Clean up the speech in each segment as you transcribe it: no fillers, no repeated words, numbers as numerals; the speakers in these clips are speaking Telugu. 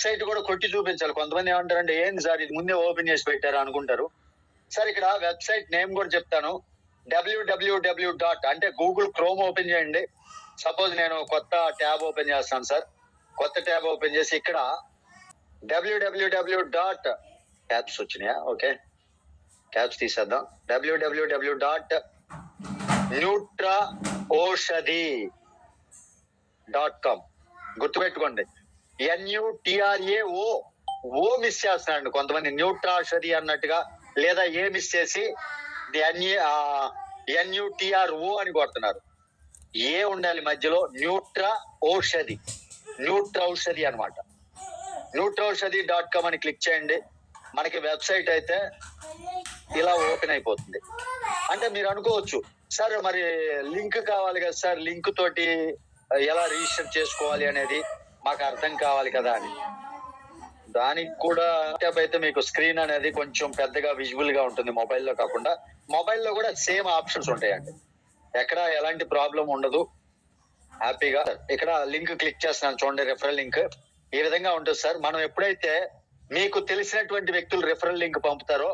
వెబ్సైట్ కూడా కొట్టి చూపించాలి. కొంతమంది ఏమంటారంటే ఏంది సార్ ఇది ముందే ఓపెన్ చేసి పెట్టారు అనుకుంటారు. సార్ ఇక్కడ వెబ్సైట్ నేమ్ కూడా చెప్తాను. www. అంటే గూగుల్ క్రోమ్ ఓపెన్ చేయండి. సపోజ్ నేను కొత్త ట్యాబ్ ఓపెన్ చేస్తాను సార్. కొత్త ట్యాబ్ ఓపెన్ చేసి ఇక్కడ www. ట్యాబ్స్ వచ్చినాయా? ఓకే, ట్యాబ్స్ తీసేద్దాం. www.nutraaushadhi.com గుర్తుపెట్టుకోండి. NUTRAO మిస్ చేస్తున్నాడు కొంతమంది, న్యూట్రాషది అన్నట్టుగా, లేదా ఏ మిస్ చేసి NUTRO అని కొడుతున్నారు. ఏ ఉండాలి మధ్యలో, న్యూట్రాఔషధి అనమాట. nutraaushadhi.com అని క్లిక్ చేయండి. మనకి వెబ్సైట్ అయితే ఇలా ఓపెన్ అయిపోతుంది. అంటే మీరు అనుకోవచ్చు సార్ మరి లింక్ కావాలి కదా సార్, లింక్ తోటి ఎలా రిజిస్టర్ చేసుకోవాలి అనేది మాకు అర్థం కావాలి కదా అని. దానికి కూడా అయితే మీకు స్క్రీన్ అనేది కొంచెం పెద్దగా విజువల్ గా ఉంటుంది మొబైల్లో కాకుండా. మొబైల్లో కూడా సేమ్ ఆప్షన్స్ ఉంటాయండి, ఎక్కడ ఎలాంటి ప్రాబ్లం ఉండదు. హ్యాపీగా ఇక్కడ లింక్ క్లిక్ చేస్తున్నాను చూడండి, రిఫరల్ లింక్ ఈ విధంగా ఉంటుంది సార్. మనం ఎప్పుడైతే మీకు తెలిసినటువంటి వ్యక్తులు రిఫరల్ లింక్ పంపుతారో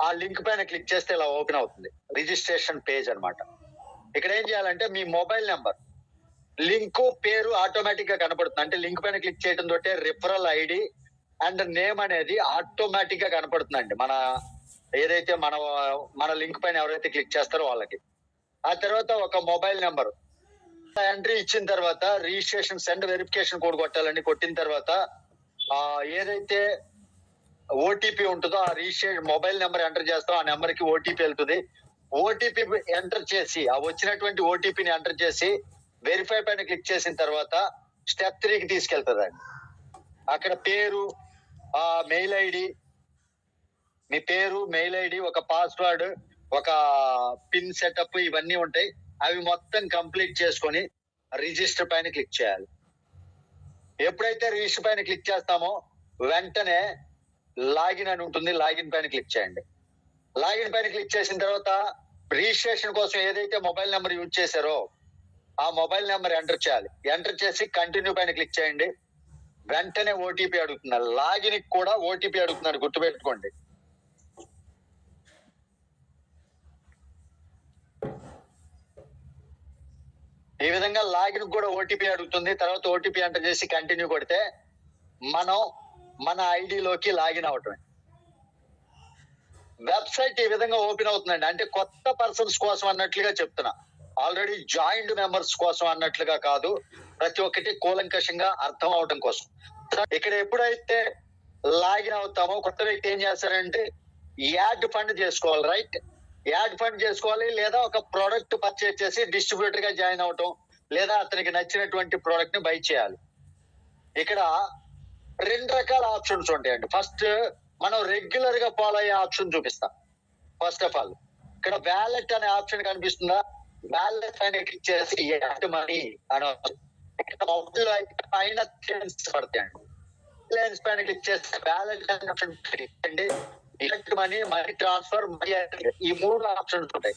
ఆ లింక్ పైన క్లిక్ చేస్తే ఇలా ఓపెన్ అవుతుంది, రిజిస్ట్రేషన్ పేజ్ అన్నమాట. ఇక్కడ ఏం చేయాలంటే మీ మొబైల్ నెంబర్, లింక్ పేరు ఆటోమేటిక్ గా కనపడుతుంది. అంటే లింక్ పైన క్లిక్ చేయడం తోటే రిఫరల్ ఐడి అండ్ నేమ్ అనేది ఆటోమేటిక్ గా కనపడుతుందండి. మన ఏదైతే మన లింక్ పైన ఎవరైతే క్లిక్ చేస్తారో వాళ్ళకి. ఆ తర్వాత ఒక మొబైల్ నెంబర్ ఎంట్రీ ఇచ్చిన తర్వాత రిజిస్ట్రేషన్ సెండ్ వెరిఫికేషన్ కోడ్ కొట్టాలండి. కొట్టిన తర్వాత ఏదైతే ఓటీపీ ఉంటుందో ఆ రిజిస్ట్రేషన్ మొబైల్ నెంబర్ ఎంటర్ చేస్తాం, ఆ నెంబర్ కి ఓటీపీ వెళ్తుంది. ఓటీపీ ఎంటర్ చేసి ఆ వచ్చినటువంటి ఓటీపీని ఎంటర్ చేసి వెరిఫై పైన క్లిక్ చేసిన తర్వాత స్టెప్ 3కి తీసుకెళ్తుందండి. అక్కడ పేరు, మెయిల్ ఐడి, మీ పేరు, మెయిల్ ఐడి, ఒక పాస్వర్డ్, ఒక పిన్ సెటప్ ఇవన్నీ ఉంటాయి. అవి మొత్తం కంప్లీట్ చేసుకొని రిజిస్టర్ పైన క్లిక్ చేయాలి. ఎప్పుడైతే రిజిస్టర్ పైన క్లిక్ చేస్తామో వెంటనే లాగిన్ అని ఉంటుంది, లాగిన్ పైన క్లిక్ చేయండి. లాగిన్ పైన క్లిక్ చేసిన తర్వాత రిజిస్ట్రేషన్ కోసం ఏదైతే మొబైల్ నెంబర్ యూజ్ చేశారో ఆ మొబైల్ నెంబర్ ఎంటర్ చేయాలి. ఎంటర్ చేసి కంటిన్యూ పైన క్లిక్ చేయండి. వెంటనే ఓటీపీ అడుగుతున్నారు. లాగిన్ కూడా ఓటీపీ అడుగుతున్నారు, గుర్తుపెట్టుకోండి. ఈ విధంగా లాగిన్ కూడా ఓటీపీ అడుగుతుంది. తర్వాత ఓటీపీ ఎంటర్ చేసి కంటిన్యూ కొడితే మనం మన ఐడిలోకి లాగిన్ అవటమే. వెబ్సైట్ ఈ విధంగా ఓపెన్ అవుతుందండి. అంటే కొత్త పర్సన్స్ కోసం అన్నట్లుగా చెప్తున్నా, ఆల్రెడీ జాయింట్ మెంబర్స్ కోసం అన్నట్లుగా కాదు, ప్రతి ఒక్కటి కూలంకషంగా అర్థం అవటం కోసం. ఇక్కడ ఎప్పుడైతే లాగిన్ అవుతామో కొత్త వ్యక్తి ఏం చేస్తారంటే యాడ్ ఫండ్ చేసుకోవాలి, రైట్? యాడ్ ఫండ్ చేసుకోవాలి, లేదా ఒక ప్రోడక్ట్ పర్చేజ్ చేసి డిస్ట్రిబ్యూటర్ గా జాయిన్ అవటం, లేదా అతనికి నచ్చినటువంటి ప్రోడక్ట్ ని బై చేయాలి. ఇక్కడ 2 రకాల ఆప్షన్స్ ఉంటాయండి. ఫస్ట్ మనం రెగ్యులర్ గా ఫాలో అయ్యే ఆప్షన్ చూపిస్తాం. ఫస్ట్ ఆఫ్ ఆల్ ఇక్కడ వ్యాలెట్ అనే ఆప్షన్ కనిపిస్తుందా? వ్యాలెట్ పైన క్లిక్ చేసి యాడ్ మనీ అని పైన పడతాయండి. లైన్స్ పైన క్లిక్ చేస్తే వ్యాలెట్ అనే ఆప్షన్ క్లిక్ చేయండి. యాడ్ మనీ, మనీ ట్రాన్స్ఫర్, ఈ 3 ఆప్షన్స్ ఉంటాయి.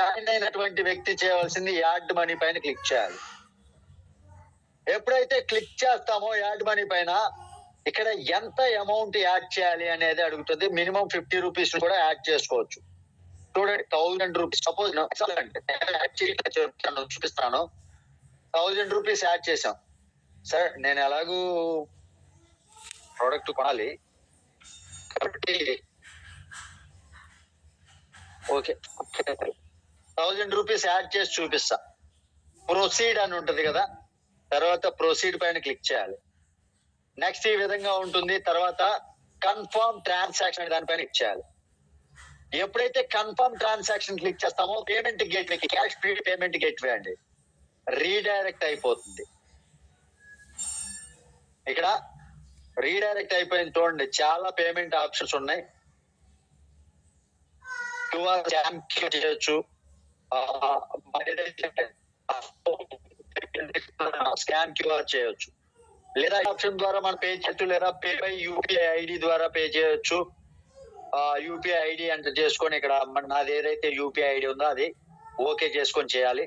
జాయిన్ అయినటువంటి వ్యక్తి చేయవలసింది యాడ్ మనీ పైన క్లిక్ చేయాలి. ఎప్పుడైతే క్లిక్ చేస్తామో యాడ్ మనీ పైన ఇక్కడ ఎంత అమౌంట్ యాడ్ చేయాలి అనేది అడుగుతుంది. మినిమం 50 రూపీస్ కూడా యాడ్ చేసుకోవచ్చు. చూడండి, 1000 రూపీస్ సపోజ్ చూపిస్తాను. 1000 రూపీస్ యాడ్ చేసాం. సరే, నేను ఎలాగూ ప్రోడక్ట్ కొనాలి కాబట్టి ఓకే, 1000 రూపీస్ యాడ్ చేసి చూపిస్తా. ప్రొసీడ్ అని ఉంటది కదా, తర్వాత ప్రొసీడ్ పైన క్లిక్ చేయాలి. నెక్స్ట్ ఈ విధంగా ఉంటుంది. తర్వాత కన్ఫర్మ్ ట్రాన్సాక్షన్ దానిపైన క్లిక్ చేయాలి. ఎప్పుడైతే కన్ఫర్మ్ ట్రాన్సాక్షన్ క్లిక్ చేస్తామో payment gateway, cash free payment gateway అండి, రీడైరెక్ట్ అయిపోతుంది. ఇక్కడ రీడైరెక్ట్ అయిపోయింది చూడండి. చాలా పేమెంట్ ఆప్షన్స్ ఉన్నాయి. క్యూఆర్ చేయొచ్చు, స్కాన్ క్యూఆర్ చేయొచ్చు, లేదా ఆప్షన్ ద్వారా మనం పే చేయొచ్చు, లేదా పే బై యూపీఐ ఐడి ద్వారా పే చేయొచ్చు. యూపీఐ ఐడి ఎంటర్ చేసుకొని ఇక్కడ నాది ఏదైతే యూపీఐ ఐడి ఉందో అది ఓకే చేసుకొని చేయాలి.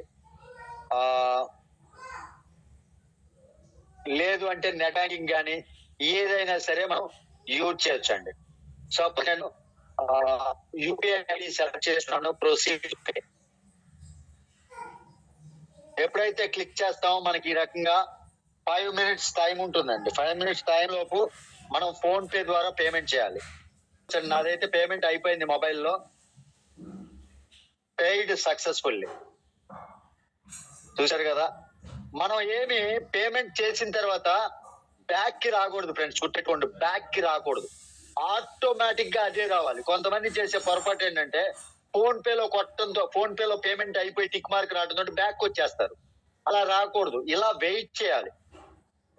లేదు అంటే నెట్ బ్యాంకింగ్ కానీ ఏదైనా సరే మనం యూజ్ చేయొచ్చండి. సో అప్పుడు నేను యూపీఐ ఐడి సెలెక్ట్ చేస్తున్నాను, ప్రొసీడ్. ఎప్పుడైతే క్లిక్ చేస్తామో మనకి ఈ రకంగా 5 minutes టైం ఉంటుందండి. 5 minutes టైం లోపు మనం ఫోన్ పే ద్వారా పేమెంట్ చేయాలి. నాదైతే పేమెంట్ అయిపోయింది మొబైల్లో, పెయిడ్ సక్సెస్ఫుల్లీ. చూశారు కదా, మనం ఏమి పేమెంట్ చేసిన తర్వాత బ్యాక్ కి రాకూడదు ఫ్రెండ్స్, గుర్తుపెట్టుకోండి, బ్యాక్ కి రాకూడదు, ఆటోమేటిక్ గా అదే రావాలి. కొంతమంది చేసే పొరపాటు ఏంటంటే ఫోన్ పేలో కొట్టడంతో, ఫోన్ పేలో పేమెంట్ అయిపోయి టిక్ మార్క్ రావడంతో బ్యాక్ వచ్చేస్తారు. అలా రాకూడదు, ఇలా వెయిట్ చేయాలి.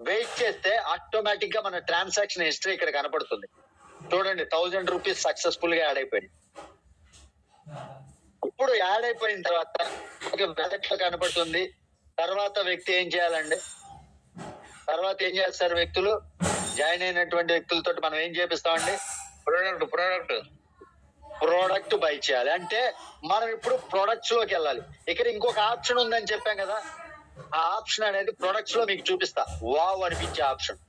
వెయిట్ చేస్తే ఆటోమేటిక్ గా మన ట్రాన్సాక్షన్ హిస్టరీ ఇక్కడ కనపడుతుంది. చూడండి, 1000 రూపీస్ సక్సెస్ఫుల్ గా యాడ్ అయిపోయింది. ఇప్పుడు యాడ్ అయిపోయిన తర్వాత వ్యాలెట్ లో కనపడుతుంది. తర్వాత వ్యక్తి ఏం చేయాలండి, తర్వాత ఏం చేస్తారు వ్యక్తులు, జాయిన్ అయినటువంటి వ్యక్తులతో మనం ఏం చేపిస్తామండి, ప్రోడక్ట్ బై చేయాలి. అంటే మనం ఇప్పుడు ప్రొడక్ట్స్ లోకి వెళ్ళాలి. ఇక్కడ ఇంకొక ఆప్షన్ ఉందని చెప్పాం కదా, ఆ ఆప్షన్ అనేది ప్రొడక్ట్స్ లో మీకు చూపిస్తా. వావ్ అనిపించే ఆప్షన్.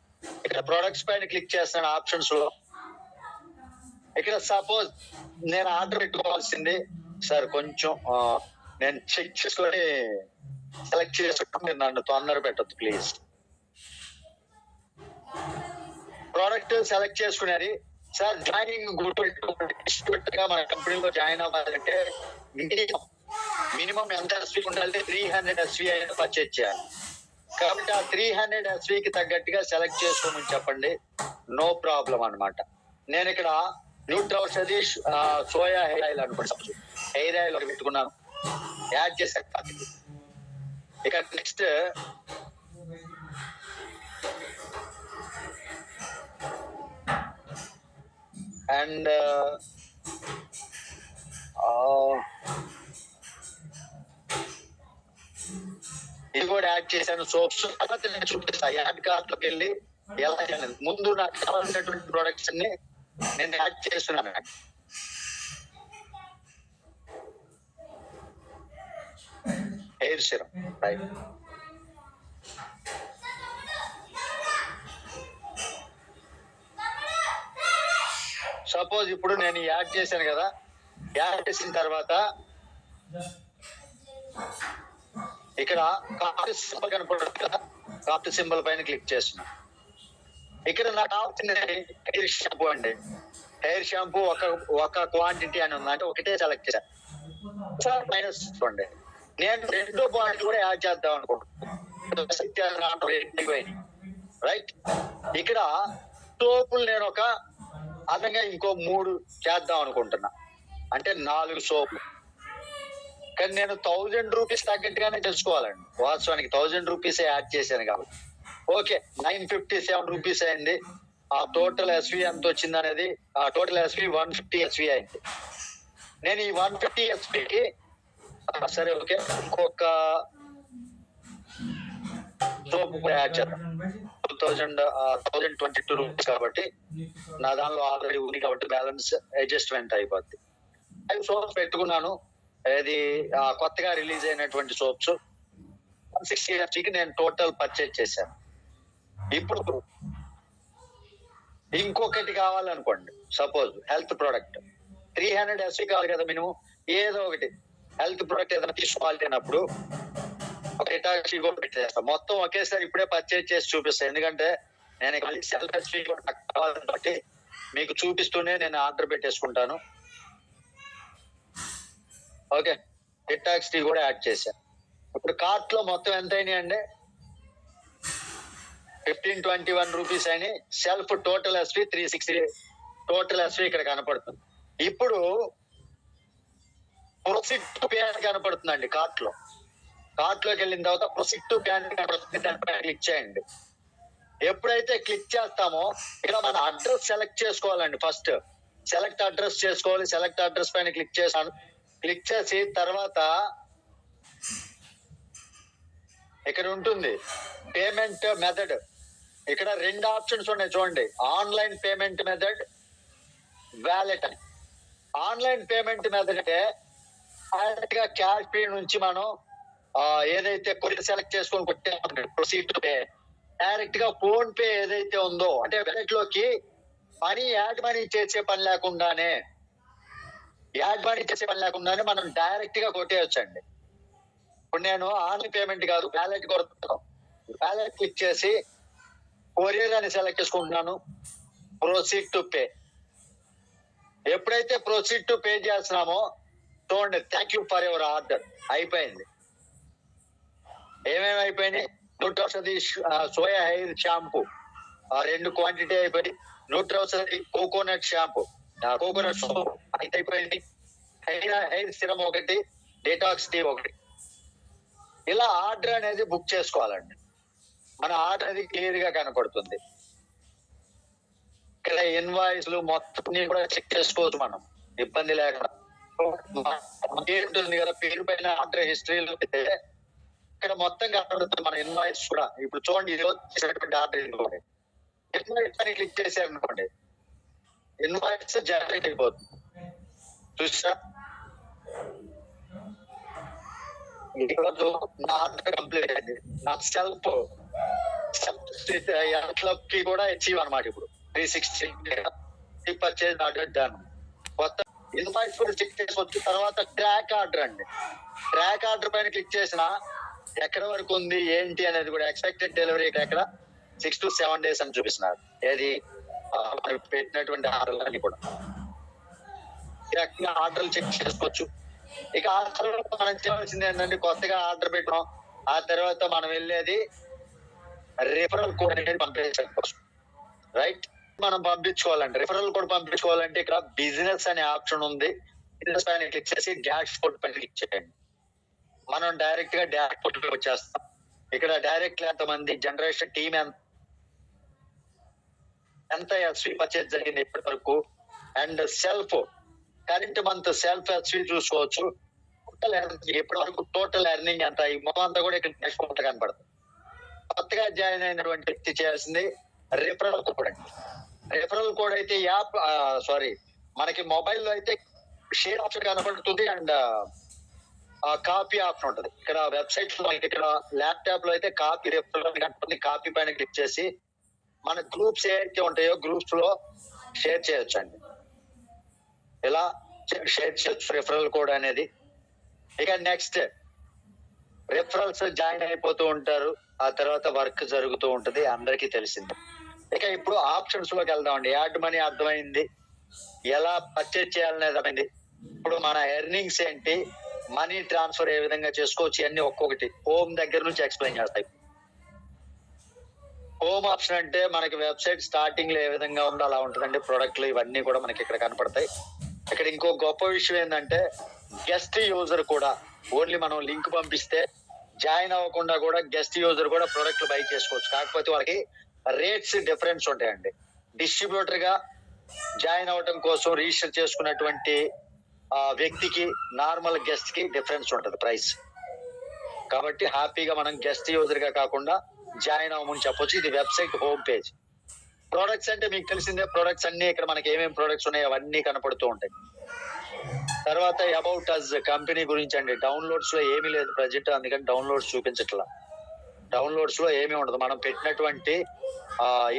ఇక్కడ ప్రొడక్ట్స్ పైన క్లిక్ చేస్తాను. ఆప్షన్స్ లో ఇక్కడ సపోజ్ నేను ఆర్డర్ పెట్టుకోవాల్సింది సార్, కొంచెం నేను చెక్ చేసుకొని సెలెక్ట్ చేసుకుంటే నన్ను తొందర పెట్టద్దు ప్లీజ్. ప్రోడక్ట్ సెలెక్ట్ చేసుకునేది సార్, జాయినింగ్ గుర్తుపెట్టుగా మన కంపెనీలో జాయిన్ అవ్వాలంటే మినిమం ఎంత ఎస్వీ ఉండాలంటే 300 ఎస్వీ అయినా పర్చేజ్ చేయాలి. కాబట్టి ఆ 300 ఎస్వీకి తగ్గట్టుగా సెలెక్ట్ చేసుకోమని చెప్పండి, నో ప్రాబ్లం అనమాట. నేను ఇక్కడ neutral Satish soya hair oil అనుకోండి, హెయిర్ ఆయిల్ ఒకటి పెట్టుకున్నాను, యాడ్ చేశాను. ఇక నెక్స్ట్ అండ్ ఇది కూడా యాడ్ చేశాను, సోప్స్. తర్వాత నేను చూపిస్తాను యాడ్ కార్ట్ లోకి వెళ్ళి ఎలా చేయాలి. ముందు నాకు కావాల్సినటువంటి ప్రొడక్ట్స్ అన్ని నేను యాడ్ చేస్తున్నాను. Hair serum, right. సపోజ్ ఇప్పుడు నేను యాడ్ చేశాను కదా, యాడ్ చేసిన తర్వాత ఇక్కడ కార్ట్ సింబల్ కనపడుతుంది కదా, కార్ట్ సింబల్ పైన క్లిక్ చేస్తున్నా. ఇక్కడ నాకు కావాల్సింది హెయిర్ షాంపూ అండి. హెయిర్ షాంపూ ఒక క్వాంటిటీ అని ఉంది, అంటే ఒకటే సెలెక్ట్ చేశాను. సార్ మైనస్ చూడండి, నేను 2 బాటిల్ కూడా యాడ్ చేద్దాం అనుకుంటున్నాను, రైట్. ఇక్కడ సోపులు నేను ఒక అదనంగా ఇంకో 3 చేద్దాం అనుకుంటున్నా, అంటే 4 సోపులు. కానీ నేను 1000 రూపీస్ తగ్గట్టుగానే తెలుసుకోవాలండి. వాస్తవానికి 1000 రూపీస్ యాడ్ చేశాను కాబట్టి ఓకే, 957 రూపీస్ అయింది. ఆ టోటల్ ఎస్వి ఎంత వచ్చింది అనేది, ఆ టోటల్ ఎస్వి 150 ఎస్వి అయింది. నేను ఈ 150 ఎస్వికి సరే ఓకే, ఇంకొక సోపు యాడ్ చేద్దాం. 1022 రూపీస్ కాబట్టి నా దానిలో ఆల్రెడీ ఉంది కాబట్టి బ్యాలెన్స్ అడ్జస్ట్మెంట్ అయిపోద్ది. 5 సోప్స్ పెట్టుకున్నాను. అది కొత్తగా రిలీజ్ అయినటువంటి సోప్స్ 160 ఎస్వికి నేను టోటల్ పర్చేజ్ చేశాను. ఇప్పుడు ఇంకొకటి కావాలనుకోండి, సపోజ్ హెల్త్ ప్రోడక్ట్ 300 ఎస్వి కావాలి కదా మినిమం, ఏదో ఒకటి హెల్త్ ప్రోడక్ట్ ఏదైనా తీసుకోవాలి అన్నప్పుడు ఒక హిటాచి కూడా పెట్టేస్తాను. మొత్తం ఒకేసారి ఇప్పుడే పర్చేజ్ చేసి చూపిస్తాను, ఎందుకంటే నేను సెల్ఫ్ ఎస్వి కూడా నాకు కావాలని బట్టి మీకు చూపిస్తూనే నేను ఆర్డర్ పెట్టేసుకుంటాను. ఓకే, హిటాక్స్ టీ కూడా యాడ్ చేశాను. ఇప్పుడు కార్ట్ లో మొత్తం ఎంత అయినాయి అండి, 1521 రూపీస్ అయినాయి. Self total SV 360, total SV ఇక్కడ కనపడుతుంది. ఇప్పుడు ప్రొసీడ్ టు పే అని కనపడుతుందండి కార్ట్ లో. కార్ట్ లోకి వెళ్ళిన తర్వాత ప్రొసీడ్ టు పే అని కనపడుతుంది, దానిపైన క్లిక్ చేయండి. ఎప్పుడైతే క్లిక్ చేస్తామో ఇక్కడ మన అడ్రస్ సెలెక్ట్ చేసుకోవాలండి. ఫస్ట్ సెలెక్ట్ అడ్రస్ చేసుకోవాలి. సెలెక్ట్ అడ్రస్ పైన క్లిక్ చేశాను. క్లిక్ చేసి తర్వాత ఇక్కడ ఉంటుంది పేమెంట్ మెథడ్. ఇక్కడ 2 ఆప్షన్స్ ఉన్నాయి చూడండి, ఆన్లైన్ పేమెంట్ మెథడ్, వ్యాలెట్ అని. ఆన్లైన్ పేమెంట్ మెథడ్ అంటే డైరెక్ట్ గా క్యాష్ పే నుంచి మనం ఏదైతే కొట్టి సెలెక్ట్ చేసుకొని కొట్టే ప్రొసీడ్ టు పే, డైరెక్ట్ గా ఫోన్ పే ఏదైతే ఉందో అంటే వాలెట్ లోకి యాడ్ మనీ చేసే పని లేకుండానే మనం డైరెక్ట్ గా కొట్టేయొచ్చండి. ఇప్పుడు నేను ఆన్లైన్ పేమెంట్ కాదు వ్యాలెట్ కొడుతున్నాను. వ్యాలెట్ క్లిక్ చేసి కొరియర్ అని సెలెక్ట్ చేసుకుంటున్నాను. Proceed to pay. ఎప్పుడైతే ప్రొసీడ్ టు పే చేస్తున్నామో చూడండి, thank you for your order అయిపోయింది. ఏమేమి అయిపోయినాయి? 100 సోయా హెయిర్ షాంపూ 2 క్వాంటిటీ అయిపోయింది. 100 కోకోనట్ షాంపూ, కోకోనట్ సోప్ అయిపోయింది. Hair serum 1, detox tea 1. ఇలా ఆర్డర్ అనేది బుక్ చేసుకోవాలండి. మన ఆర్డర్ అనేది క్లియర్ గా కనపడుతుంది. ఇక్కడ ఇన్వాయిస్లు మొత్తం కూడా చెక్ చేసుకోవచ్చు మనం ఇబ్బంది లేకుండా. ఉంటుంది కదా పేరు పైన ఆర్డర్ హిస్టరీలో అయితే ఇక్కడ మొత్తం కనబడుతుంది మన ఇన్వాయిస్ కూడా. ఇప్పుడు చూడండి, ఇది చేసినటువంటి ఆర్డర్ ఇన్వాయిస్ అని క్లిక్ చేశారనుకోండి, ఇన్వాయిస్ జనరేట్ అయిపోతుంది. చూసా, ఈరోజు నా ఆర్డర్ కంప్లీట్ అయింది. నా సెల్ఫ్ క్లబ్ కి కూడా అచీవ్ అనమాట. ఇప్పుడు 360 పర్చేజ్ ఆర్డర్ డన్. కొత్త ఇన్వాయిస్ కూడా చెక్ చేసుకోవచ్చు. తర్వాత ట్రాక్ ఆర్డర్ అండి. ట్రాక్ ఆర్డర్ పైన క్లిక్ చేసిన ఎక్కడ వరకు ఉంది ఏంటి అనేది కూడా ఎక్స్పెక్టెడ్ డెలివరీ ఎక్కడ 6 to 7 days అని చూపిస్తున్నారు. ఏది పెట్టినటువంటి ఆర్డర్లు అన్ని కూడా ఆర్డర్లు చెక్ చేసుకోవచ్చు. ఇక ఆ తర్వాత మనం చేయాల్సింది ఏంటంటే, కొత్తగా ఆర్డర్ పెట్టడం, ఆ తర్వాత మనం వెళ్ళేది రిఫరల్ కోడ్ అనేది పంపించడం కోసం. రైట్, మనం పంపించుకోవాలంటే రిఫరల్ కోడ్ పంపించుకోవాలంటే ఇక్కడ బిజినెస్ అనే ఆప్షన్ ఉంది. బిజినెస్ పైన క్లిక్ చేసి డాష్ బోర్డ్ పైన క్లిక్ చేయండి. మనం డైరెక్ట్ గా డాష్ బోర్డ్ లో వచ్చేస్తాం. ఇక్కడ డైరెక్ట్ ఎంతమంది జనరేషన్ టీమ్ ఎంత ఎస్వి పర్చేజ్ జరిగింది ఇప్పటి వరకు, and self current month self SV చూసుకోవచ్చు. ఇప్పటి వరకు టోటల్ ఎర్నింగ్ ఎంత, ఈ మొత్తం అంతా కూడా ఇక్కడ డాష్ బోర్డ్ కనపడుతుంది. కొత్తగా జాయిన్ అయినటువంటి వ్యక్తి చేయాల్సింది రిఫరల్ కోడ్ అండి. రిఫరల్ కోడ్ అయితే మనకి మొబైల్లో అయితే షేర్ ఆప్షన్ కనపడుతుంది అండ్ కాపీ ఆప్షన్ ఉంటుంది. ఇక్కడ వెబ్సైట్ లో, ఇక్కడ ల్యాప్టాప్ లో అయితే కాపీ రిఫరల్ కనపడుతుంది. కాపీ పైన క్లిక్ చేసి మన గ్రూప్స్ ఏవైతే ఉంటాయో గ్రూప్స్ లో షేర్ చేయొచ్చు అండి. ఇలా షేర్ చేయొచ్చు రిఫరల్ కోడ్ అనేది. ఇక నెక్స్ట్ రిఫరల్స్ జాయిన్ అయిపోతూ ఉంటారు. ఆ తర్వాత వర్క్ జరుగుతూ ఉంటది, అందరికీ తెలిసింది. ఇక ఇప్పుడు ఆప్షన్స్ లోకి వెళ్దామండి. యాడ్ మనీ అర్థమైంది, ఎలా పర్చేజ్ చేయాలనేది అర్థమైంది. ఇప్పుడు మన ఎర్నింగ్స్ ఏంటి, మనీ ట్రాన్స్ఫర్ ఏ విధంగా చేసుకోవచ్చు, అన్ని ఒక్కొక్కటి హోమ్ దగ్గర నుంచి ఎక్స్ప్లెయిన్ చేస్తాయి. హోమ్ ఆప్షన్ అంటే మనకి వెబ్సైట్ స్టార్టింగ్ లో ఏ విధంగా ఉందో అలా ఉంటుందండి. ప్రొడక్ట్లు ఇవన్నీ కూడా మనకి ఇక్కడ కనపడతాయి. ఇక్కడ ఇంకో గొప్ప విషయం ఏంటంటే, గెస్ట్ యూజర్ కూడా ఓన్లీ మనం లింక్ పంపిస్తే జాయిన్ అవ్వకుండా కూడా గెస్ట్ యూజర్ కూడా ప్రొడక్ట్లు బై చేసుకోవచ్చు. కాకపోతే వాళ్ళకి రేట్స్ డిఫరెన్స్ ఉంటాయండి. డిస్ట్రిబ్యూటర్ గా జాయిన్ అవ్వడం కోసం రిజిస్టర్ చేసుకున్నటువంటి వ్యక్తికి నార్మల్ గెస్ట్ కి డిఫరెన్స్ ఉంటుంది ప్రైస్. కాబట్టి హ్యాపీగా మనం గెస్ట్ యూజర్ గా కాకుండా జాయిన్ అవ్వమని చెప్పొచ్చు. ఇది వెబ్సైట్ హోమ్ పేజ్. ప్రొడక్ట్స్ అంటే మీకు తెలిసిందే, ప్రొడక్ట్స్ అన్ని ఇక్కడ మనకి ఏమేమి ప్రొడక్ట్స్ ఉన్నాయో అవన్నీ కనపడుతూ ఉంటాయి. తర్వాత అబౌట్ అస్ కంపెనీ గురించి అండి. డౌన్లోడ్స్ లో ఏమీ లేదు ప్రజెంట్, అందుకని డౌన్లోడ్స్ చూపించట్లా. డౌన్లోడ్స్ లో ఏమీ ఉండదు. మనం పెట్టినటువంటి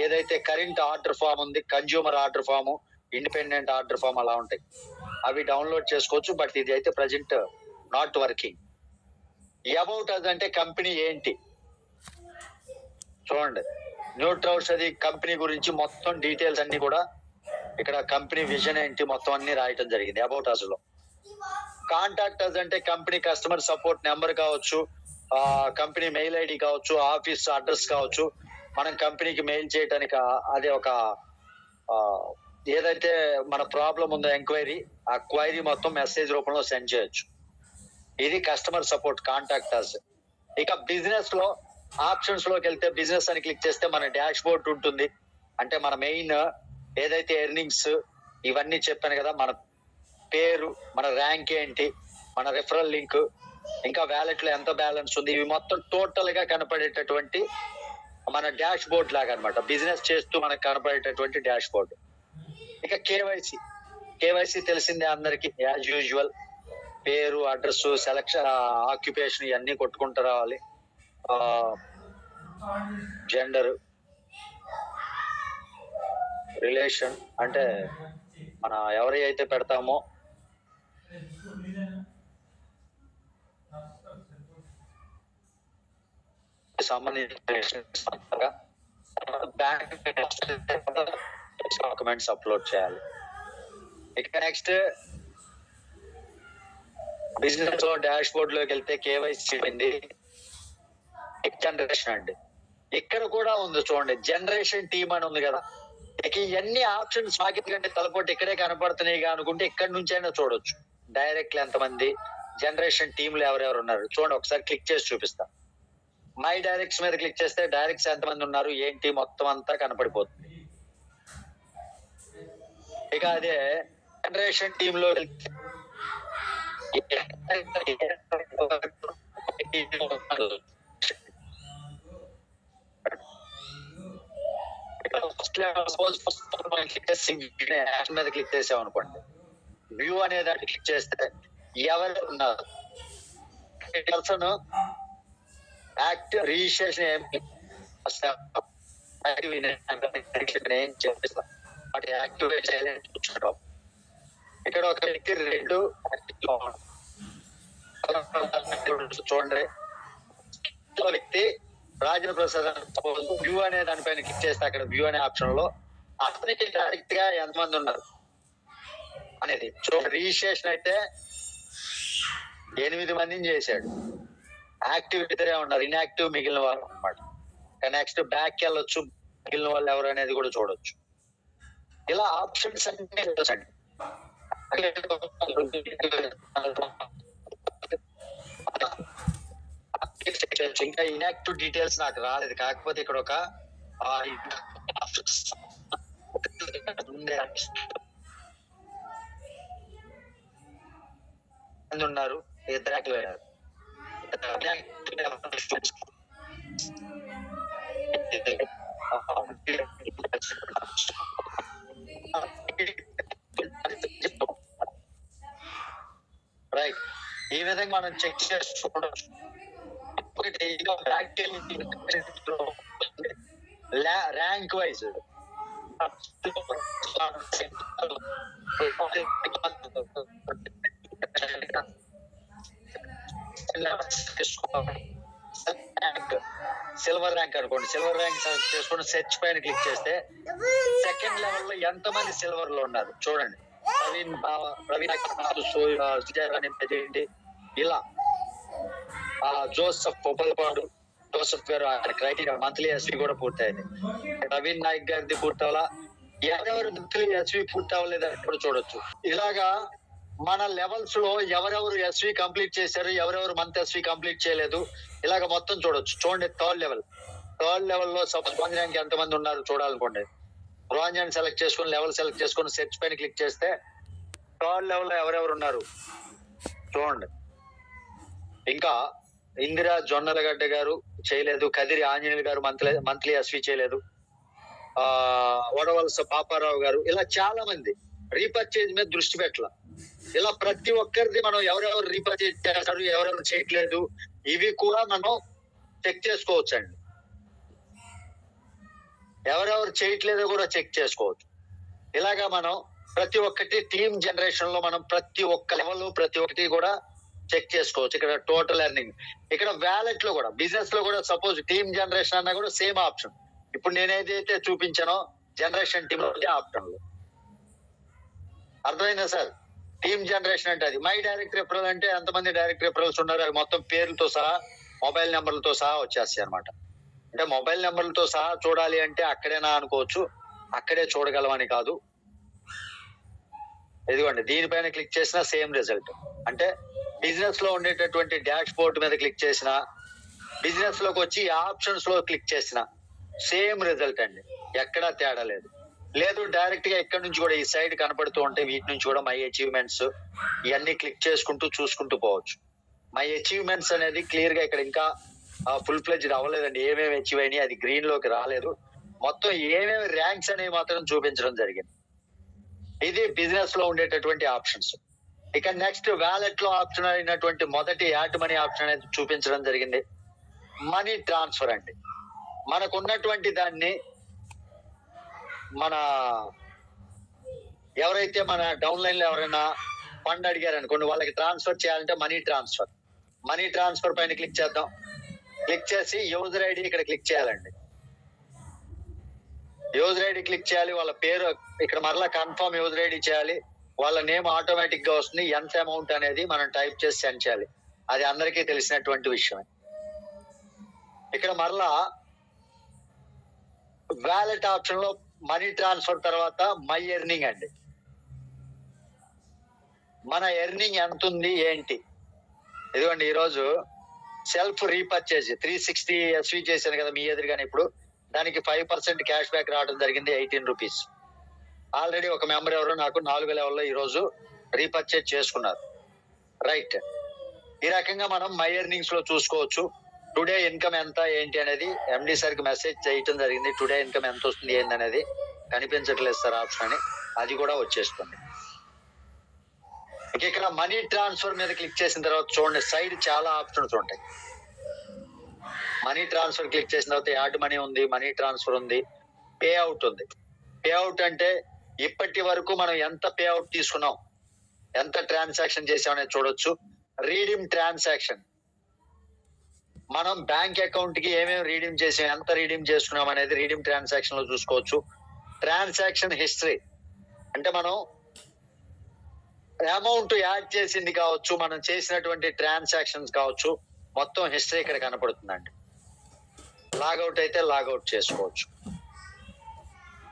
ఏదైతే కరెంట్ ఆర్డర్ ఫామ్ ఉంది, consumer order form, independent order form అలా ఉంటాయి, అవి డౌన్లోడ్ చేసుకోవచ్చు. బట్ ఇది అయితే present not working. About us అంటే కంపెనీ ఏంటి చూడండి. న్యూట్రౌస్ అది కంపెనీ గురించి మొత్తం డీటెయిల్స్ అన్ని కూడా ఇక్కడ కంపెనీ విజన్ ఏంటి మొత్తం అన్ని రాయటం జరిగింది అబౌట్ అస్ లో. కాంటాక్ట్ అస్ అంటే కంపెనీ కస్టమర్ సపోర్ట్ నెంబర్ కావచ్చు, కంపెనీ మెయిల్ ఐడి కావచ్చు, ఆఫీస్ అడ్రస్ కావచ్చు. మనం కంపెనీకి మెయిల్ చేయడానికి అదే ఒక ఏదైతే మన ప్రాబ్లం ఉందో ఎంక్వైరీ, ఆ క్వైరీ మొత్తం మెసేజ్ రూపంలో సెండ్ చేయొచ్చు. ఇది కస్టమర్ సపోర్ట్ కాంటాక్ట్ అస్. ఇక బిజినెస్ లో ఆప్షన్స్ లోకి వెళ్తే బిజినెస్ అని క్లిక్ చేస్తే మన డాష్ బోర్డ్ ఉంటుంది. అంటే మన మెయిన్ ఏదైతే ఎర్నింగ్స్ ఇవన్నీ చెప్పాను కదా, మన పేరు, మన ర్యాంక్ ఏంటి, మన రిఫరల్ లింక్, ఇంకా వ్యాలెట్ లో ఎంత బ్యాలెన్స్ ఉంది, ఇవి మొత్తం టోటల్ గా కనపడేటటువంటి మన డాష్ బోర్డ్ లాగా అనమాట. బిజినెస్ చేస్తూ మనకు కనపడేటటువంటి డాష్ బోర్డ్. ఇక కేవైసీ తెలిసిందే అందరికి, యాజ్ యూజువల్ పేరు, అడ్రస్, సెలక్షన్, ఆక్యుపేషన్ ఇవన్నీ కొట్టుకుంటూ రావాలి. జెండర్, రిలేషన్ అంటే మన ఎవరి అయితే పెడతామో సంబంధించిన బ్యాంక్ డాక్యుమెంట్స్ అప్లోడ్ చేయాలి. ఇక నెక్స్ట్ బిజినెస్ లో డాష్ బోర్డ్ లోకి వెళ్తే కేవైసీ చేయండి. జనరేషన్ అండి, ఇక్కడ కూడా ఉంది చూడండి, జనరేషన్ టీమ్ అని ఉంది కదా. ఇక ఇవన్నీ ఆప్షన్స్ మాకి కంటే తలపోటు ఇక్కడే కనపడుతున్నాయి అనుకుంటే ఇక్కడ నుంచి అయినా చూడొచ్చు డైరెక్ట్ ఎంతమంది జనరేషన్ టీంలు ఎవరెవరు ఉన్నారు చూడండి. ఒకసారి క్లిక్ చేసి చూపిస్తా. మై డైరెక్ట్స్ మీద క్లిక్ చేస్తే డైరెక్ట్స్ ఎంతమంది ఉన్నారు ఏంటి మొత్తం అంతా కనపడిపోతుంది. ఇక అదే జనరేషన్ టీమ్ లో మీద క్లిక్ చేసాం అనుకోండి, వ్యూ అనే దాన్ని క్లిక్ చేస్తే ఎవరు ఉన్నారు పర్సన్ యాక్టివ్ రిజిస్ట్రేషన్ ఏం చేస్తాం వాటి యాక్టివేట్ చేయాలని చూసుకుంటాం. ఇక్కడ ఒక వ్యక్తి 2 చూడండి, వ్యక్తి రాజేంద్ర ప్రసాద్ వ్యూ అనే దానిపైన క్లిక్ చేస్తే అక్కడ వ్యూ అనే ఆప్షన్ లో అతనికి డైరెక్ట్ గా ఎంతమంది ఉన్నారు అనేది చూడండి. రిజిస్ట్రేషన్ అయితే 8 మందిని చేశాడు, యాక్టివ్ ఇద్దరే ఉన్నారు, ఇన్యాక్టివ్ మిగిలిన వాళ్ళు అనమాట. నెక్స్ట్ బ్యాక్ వెళ్ళొచ్చు, మిగిలిన వాళ్ళు ఎవరు అనేది కూడా చూడొచ్చు. ఇలా ఆప్షన్స్ అన్ని చూసండి. ఇంకా ఇన్యాక్టివ్ డీటెయిల్స్ నాకు రాలేదు, కాకపోతే ఇక్కడ ఒక ఉన్నారు, 2 యాక్టివ్ అయ్యారు. రైట్, ఈ విధంగా మనం చెక్ చేసుకోవచ్చు. ర్యాంక్ వైజ్ సిల్వర్ ర్యాంక్ అనుకోండి, సిల్వర్ ర్యాంక్ సెలెక్ట్ చేసుకుని సెర్చ్ పైన క్లిక్ చేస్తే సెకండ్ లెవెల్ లో ఎంతమంది సిల్వర్ లో ఉన్నారు చూడండి. ఇలా జోసెఫ్ పొప్పలపాడు జోసెఫ్ గారు క్రైటీరియా మంత్లీ ఎస్వి కూడా పూర్తయింది. నవీన్ నాయక్ గారిది పూర్తవలా, ఎవరెవరు మంత్లీ ఎస్వి పూర్తి అవ్వలేదని కూడా చూడొచ్చు. ఇలాగా మన లెవెల్స్ లో ఎవరెవరు ఎస్వి కంప్లీట్ చేశారు, ఎవరెవరు మంత్ ఎస్వి కంప్లీట్ చేయలేదు, ఇలాగ మొత్తం చూడొచ్చు. చూడండి, థర్డ్ లెవెల్ లో సపోజ్ బ్రాంజ్ ఎంతమంది ఉన్నారు చూడాలనుకోండి, బ్రాంజ్ సెలెక్ట్ చేసుకుని లెవెల్ సెలెక్ట్ చేసుకుని సెర్చ్ పైన క్లిక్ చేస్తే థర్డ్ లెవెల్ లో ఎవరెవరు ఉన్నారు చూడండి. ఇంకా ఇందిరా జొన్నలగడ్డ గారు చేయలేదు, కదిరి ఆంజనేయులు గారు మంత్లీ ఎస్వి చేయలేదు, వడవలస పాపారావు గారు, ఇలా చాలా మంది రీపర్చేజ్ మీద దృష్టి పెట్టాల. ఇలా ప్రతి ఒక్కరిది మనం ఎవరెవరు రీపర్చేజ్ చేస్తారు, ఎవరెవరు చేయట్లేదు, ఇవి కూడా మనం చెక్ చేసుకోవచ్చు అండి. ఎవరెవరు చేయట్లేదో కూడా చెక్ చేసుకోవచ్చు. ఇలాగా మనం ప్రతి ఒక్కటి టీమ్ జనరేషన్ లో మనం ప్రతి ఒక్క లెవెల్ ప్రతి ఒక్కటి కూడా చెక్ చేసుకోవచ్చు. ఇక్కడ టోటల్ ఎర్నింగ్, ఇక్కడ వ్యాలెట్ లో కూడా బిజినెస్ లో కూడా సపోజ్ టీమ్ జనరేషన్ అన్నా కూడా సేమ్ ఆప్షన్. ఇప్పుడు నేను ఏదైతే చూపించానో జనరేషన్ టీమ్ ఆప్షన్ లో అర్థమైందా సార్? టీమ్ జనరేషన్ అంటే అది. మై డైరెక్ట్ రిఫరల్ అంటే ఎంతమంది డైరెక్ట్ రిఫరల్స్ ఉన్నారు అది మొత్తం పేర్లతో సహా మొబైల్ నెంబర్లతో సహా వచ్చేస్తాయి అనమాట. అంటే మొబైల్ నెంబర్లతో సహా చూడాలి అంటే అక్కడేనా అనుకోవచ్చు, అక్కడే చూడగలమని కాదు. ఇదిగోండి, దీనిపైన క్లిక్ చేసినా సేమ్ రిజల్ట్. అంటే బిజినెస్ లో ఉండేటటువంటి డాష్ బోర్డ్ మీద క్లిక్ చేసిన, బిజినెస్ లోకి వచ్చి ఆప్షన్స్ లో క్లిక్ చేసిన సేమ్ రిజల్ట్ అండి, ఎక్కడా తేడా లేదు. లేదు డైరెక్ట్ గా ఇక్కడ నుంచి కూడా ఈ సైడ్ కనపడుతూ ఉంటే వీటి నుంచి కూడా మై అచీవ్మెంట్స్ ఇవన్నీ క్లిక్ చేసుకుంటూ చూసుకుంటూ పోవచ్చు. మై అచీవ్మెంట్స్ అనేది క్లియర్ గా ఇక్కడ ఇంకా ఫుల్ ఫ్లెడ్జ్డ్ అవ్వలేదండి. ఏమేమి అచీవ్ అయినాయి అది గ్రీన్ లోకి రాలేదు. మొత్తం ఏమేమి ర్యాంక్స్ అనేవి మాత్రం చూపించడం జరిగింది. ఇది బిజినెస్ లో ఉండేటటువంటి ఆప్షన్స్. ఇక నెక్స్ట్ వ్యాలెట్ లో ఆప్షన్ అయినటువంటి మొదటి యాడ్ మనీ ఆప్షన్ అనేది చూపించడం జరిగింది. మనీ ట్రాన్స్ఫర్ అండి. మనకున్నటువంటి దాన్ని మన ఎవరైతే మన డౌన్ లైన్ లో ఎవరైనా ఫండ్ అడిగారు అనుకోండి, వాళ్ళకి ట్రాన్స్ఫర్ చేయాలంటే మనీ ట్రాన్స్ఫర్ పైన క్లిక్ చేద్దాం. క్లిక్ చేసి యూజర్ ఐడి ఇక్కడ క్లిక్ చేయాలండి. యూజర్ ఐడి క్లిక్ చేయాలి. వాళ్ళ పేరు ఇక్కడ మరలా కన్ఫర్మ్ యూజర్ ఐడి చేయాలి. వాళ్ళ నేమ్ ఆటోమేటిక్ గా వస్తుంది. ఎంత అమౌంట్ అనేది మనం టైప్ చేసి సెండ్ చేయాలి. అది అందరికీ తెలిసినటువంటి విషయమే. ఇక్కడ మరలా వ్యాలెట్ ఆప్షన్ లో మనీ ట్రాన్స్ఫర్ తర్వాత మై ఎర్నింగ్ అండి. మన ఎర్నింగ్ ఎంత ఉంది ఏంటి, ఇదిగోండి ఈరోజు సెల్ఫ్ రీపర్చేజ్ 360 ఎస్వి చేశాను కదా మీ ఎదురుగానే. ఇప్పుడు దానికి 5% క్యాష్ బ్యాక్ రావడం జరిగింది, 18 రూపీస్. ఆల్రెడీ ఒక మెంబర్ ఎవరు నాకు 4 లెవెల్లో ఈ రోజు రీపర్చేజ్ చేసుకున్నారు. రైట్, ఈ రకంగా మనం మై ఎర్నింగ్స్ లో చూసుకోవచ్చు. టుడే ఇన్కమ్ ఎంత ఏంటి అనేది ఎండి సార్ కి మెసేజ్ చేయటం జరిగింది. టుడే ఇన్కమ్ ఎంత వస్తుంది ఏంటి అనేది కనిపించట్లేదు సార్ ఆప్షన్ అని, అది కూడా వచ్చేస్తుంది. ఇక్కడ మనీ ట్రాన్స్ఫర్ మీద క్లిక్ చేసిన తర్వాత చూడండి సైడ్ చాలా ఆప్షన్స్ ఉంటాయి. మనీ ట్రాన్స్ఫర్ క్లిక్ చేసిన తర్వాత యాడ్ మనీ ఉంది, మనీ ట్రాన్స్ఫర్ ఉంది, పే అవుట్ ఉంది. పే అవుట్ అంటే ఇప్పటి వరకు మనం ఎంత పే అవుట్ తీసుకున్నాం, ఎంత ట్రాన్సాక్షన్ చేసాం అనేది చూడొచ్చు. రీడీమ్ ట్రాన్సాక్షన్, మనం బ్యాంక్ అకౌంట్ కి ఏమేమి రీడీమ్ చేసాం, ఎంత రీడీమ్ చేసుకున్నాం అనేది రీడీమ్ ట్రాన్సాక్షన్ లో చూసుకోవచ్చు. ట్రాన్సాక్షన్ హిస్టరీ అంటే మనం అమౌంట్ యాడ్ చేసింది కావచ్చు, మనం చేసినటువంటి ట్రాన్సాక్షన్స్ కావచ్చు, మొత్తం హిస్టరీ ఇక్కడ కనపడుతుందండి. లాగౌట్ అయితే లాగౌట్ చేసుకోవచ్చు.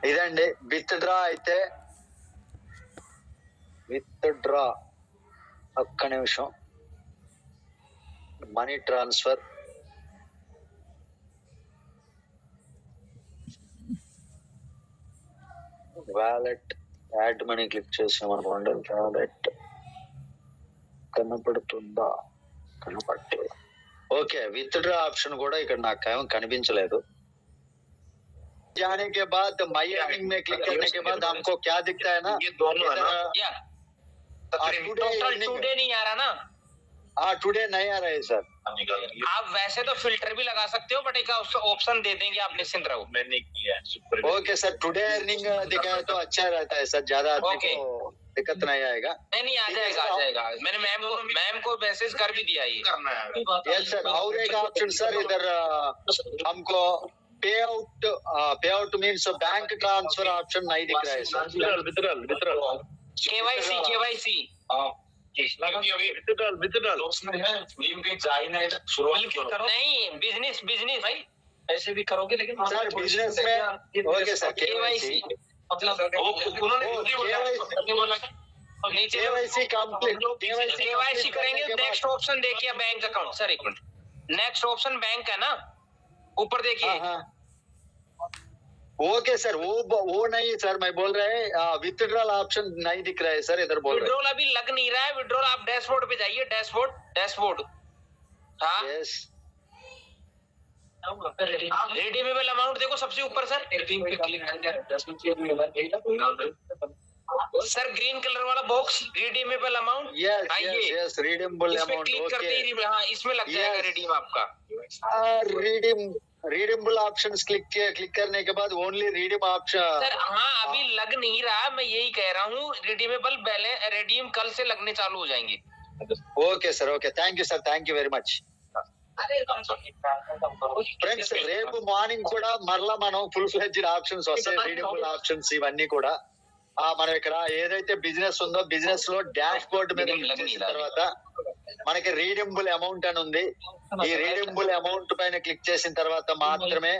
ఇదండి విత్ డ్రా. అయితే విత్ డ్రా ఒక్క నిమిషం, money transfer wallet add money click చేసాం అనుకోండి. వ్యాలెట్ కనపడుతుందా, కనపడలేదు. ओके विथड्रॉ ऑप्शन కూడా ఇక్కడ నాకు ఏమీ కనిపించలేదు. जाने के बाद माई अर्निंग में क्लिक करने के बाद हमको क्या दिखता है ना, ये दोनों है ना, या टोटल टुडे नहीं आ रहा ना। हाँ टुडे नहीं आ रहा है सर। आप वैसे तो फिल्टर भी लगा सकते हो, बट एक ऑप्शन दे देंगे, आप निश्चिंत रहो। मैंने किया है। ओके सर, टुडे अर्निंग दिखाए तो अच्छा रहता है सर, ज्यादा ओके, दिक्कत नहीं आएगा। नहीं आ जाएगा, आ जाएगा। मैंने मैम को मैसेज कर भी दिया, ये करना है। यस सर, और एक ऑप्शन सर इधर हमको पे out means bank transfer option नहीं दिख रहा है सर। विथड्रॉल केवाईसी नहीं, बिजनेस भाई ऐसे भी करोगे, लेकिन सर बिजनेस में ओके सर केवाईसी केवाईसी करेंगे। नेक्स्ट ऑप्शन देखिए बैंक अकाउंट। सर एक मिनट, नेक्स्ट ऑप्शन बैंक है ना, ऊपर देखिए। ओके सर, वो नहीं सर, मैं बोल रहे हैं विथड्रॉल ऑप्शन नहीं दिख रहा है सर, इधर बोल रहे हैं। विथड्रॉल अभी लग नहीं रहा है। विथड्रॉल आप डैशबोर्ड पे जाइए, डैशबोर्ड। हाँ यस, रिडीमेबल अमाउंट देखो सबसे ऊपर सर। सर ग्रीन कलर वाला box, redeemable amount. Yes redeemable amount, click करते ही हाँ इसमें लग जाएगा रिडीम आपका। रिडीमेबल ऑप्शंस क्लिक करने के बाद ओनली रिडीम ऑप्शन सर हाँ अभी लग नहीं रहा, मैं यही कह रहा हूँ। रिडीमेबल बैलेंस रिडीम कल से लगने चालू हो जाएंगे। Okay sir, okay, thank you sir, thank you very much friends. రేపు మార్నింగ్ కూడా మరలా మనం ఫుల్ ఫ్లెడ్జ్డ్ ఆప్షన్స్ వస్తాయి, రీడబుల్ ఆప్షన్స్ ఇవన్నీ కూడా. మనం ఇక్కడ ఏదైతే బిజినెస్ ఉందో బిజినెస్ లో డాష్ బోర్డ్ మీద క్లిక్ చేసిన తర్వాత మనకి రీడబుల్ అమౌంట్ అని ఉంది. ఈ రీడబుల్ అమౌంట్ పైన క్లిక్ చేసిన తర్వాత మాత్రమే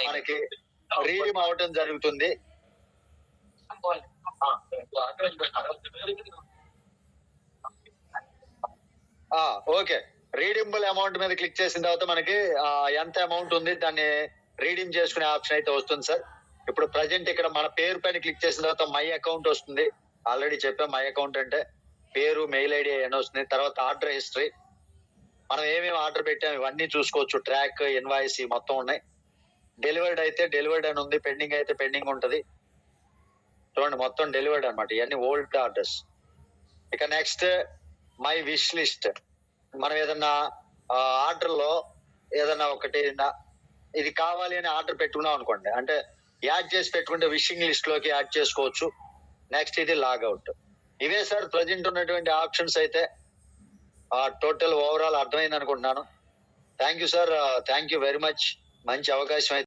మనకి రీడీమ్ అవటం జరుగుతుంది. ఓకే, రీడీమబుల్ అమౌంట్ మీద క్లిక్ చేసిన తర్వాత మనకి ఎంత అమౌంట్ ఉంది దాన్ని రీడీమ్ చేసుకునే ఆప్షన్ అయితే వస్తుంది సార్. ఇప్పుడు ప్రజెంట్ ఇక్కడ మన పేరు పైన క్లిక్ చేసిన తర్వాత మై అకౌంట్ వస్తుంది. ఆల్రెడీ చెప్పాం మై అకౌంట్ అంటే పేరు, మెయిల్ ఐడి అని వస్తుంది. తర్వాత ఆర్డర్ హిస్టరీ, మనం ఏమేమి ఆర్డర్ పెట్టాం ఇవన్నీ చూసుకోవచ్చు. ట్రాక్, ఇన్వాయిస్ మొత్తం ఉన్నాయి. డెలివర్డ్ అయితే డెలివర్డ్ అని ఉంది, పెండింగ్ అయితే పెండింగ్ ఉంటది. చూడండి మొత్తం డెలివర్డ్ అనమాట, ఇవన్నీ ఓల్డ్ ఆర్డర్స్. ఇక నెక్స్ట్ మై విష్ లిస్ట్, మనం ఏదన్నా ఆర్డర్ లో ఏదన్నా ఒకటి ఇది కావాలి అని ఆర్డర్ పెట్టుకున్నాం అనుకోండి, అంటే యాడ్ చేసి పెట్టుకుంటే విషింగ్ లిస్ట్ లోకి యాడ్ చేసుకోవచ్చు. నెక్స్ట్ ఇది లాగౌట్. ఇవే సార్ ప్రజెంట్ ఉన్నటువంటి ఆప్షన్స్ అయితే. టోటల్ ఓవరాల్ అర్థమైంది అనుకుంటున్నాను. Thank you sir, thank you very much. మంచి అవకాశం అయితే